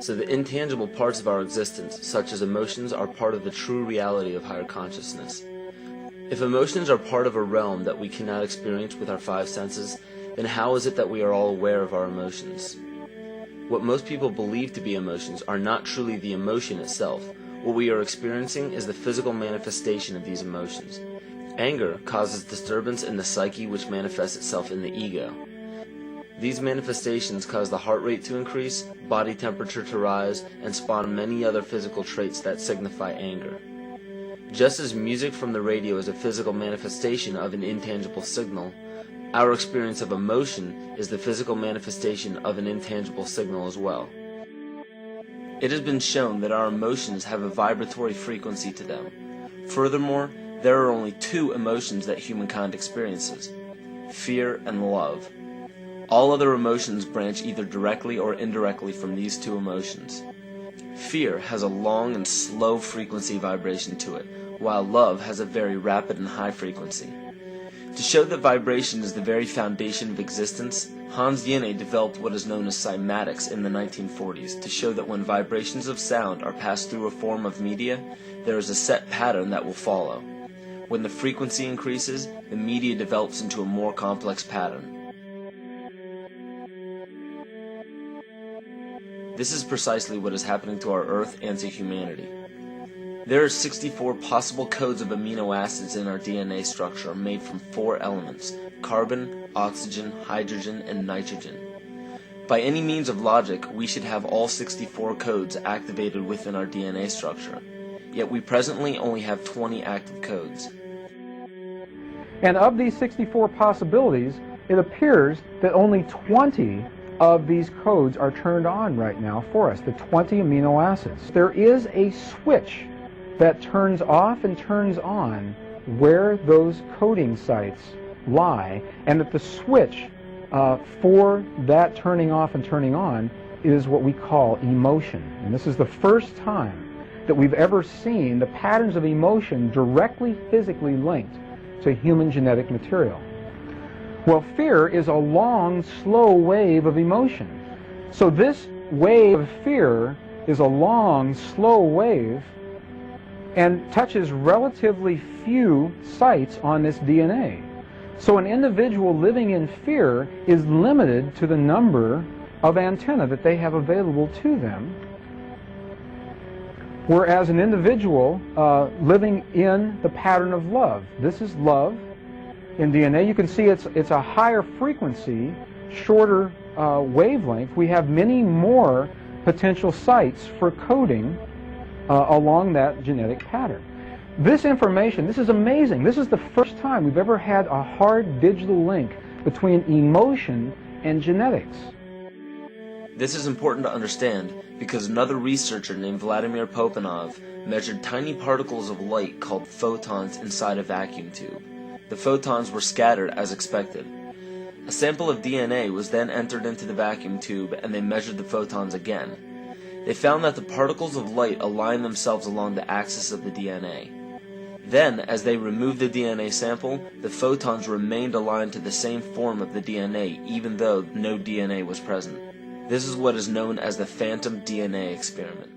So the intangible parts of our existence, such as emotions, are part of the true reality of higher consciousness. If emotions are part of a realm that we cannot experience with our five senses, then how is it that we are all aware of our emotions? What most people believe to be emotions are not truly the emotion itself. What we are experiencing is the physical manifestation of these emotions. Anger causes disturbance in the psyche, which manifests itself in the ego. These manifestations cause the heart rate to increase, body temperature to rise, and spawn many other physical traits that signify anger. Just as music from the radio is a physical manifestation of an intangible signal, our experience of emotion is the physical manifestation of an intangible signal as well. It has been shown that our emotions have a vibratory frequency to them. Furthermore, there are only two emotions that humankind experiences: fear and love. All other emotions branch either directly or indirectly from these two emotions. Fear has a long and slow frequency vibration to it, while love has a very rapid and high frequency. To show that vibration is the very foundation of existence, Hans Jenny developed what is known as cymatics in the 1940s to show that when vibrations of sound are passed through a form of media, there is a set pattern that will follow. When the frequency increases, the media develops into a more complex pattern. This is precisely what is happening to our Earth and to humanity. There are 64 possible codes of amino acids in our DNA structure made from 4 elements: carbon, oxygen, hydrogen, and nitrogen. By any means of logic, we should have all 64 codes activated within our DNA structure, yet we presently only have 20 active codes. And of these 64 possibilities, it appears that only 20 of these codes are turned on right now for us, the 20 amino acids. There is a switch that turns off and turns on where those coding sites lie, and that the switch for that turning off and turning on is what we call emotion. And this is the first time that we've ever seen the patterns of emotion directly physically linked to human genetic material. Well, fear is a long, slow wave of emotion. So this wave of fear is a long, slow wave and touches relatively few sites on this DNA. So an individual living in fear is limited to the number of antennae that they have available to them, whereas an individual living in the pattern of love, this is love in DNA, you can see it's a higher frequency, shorter wavelength. We have many more potential sites for coding along that genetic pattern. This information, this is amazing. This is the first time we've ever had a hard digital link between emotion and genetics. This is important to understand because another researcher named Vladimir Popanov measured tiny particles of light called photons inside a vacuum tube. The photons were scattered as expected. A sample of DNA was then entered into the vacuum tube and they measured the photons again. They found that the particles of light aligned themselves along the axis of the DNA. Then, as they removed the DNA sample, the photons remained aligned to the same form of the DNA even though no DNA was present. This is what is known as the phantom DNA experiment.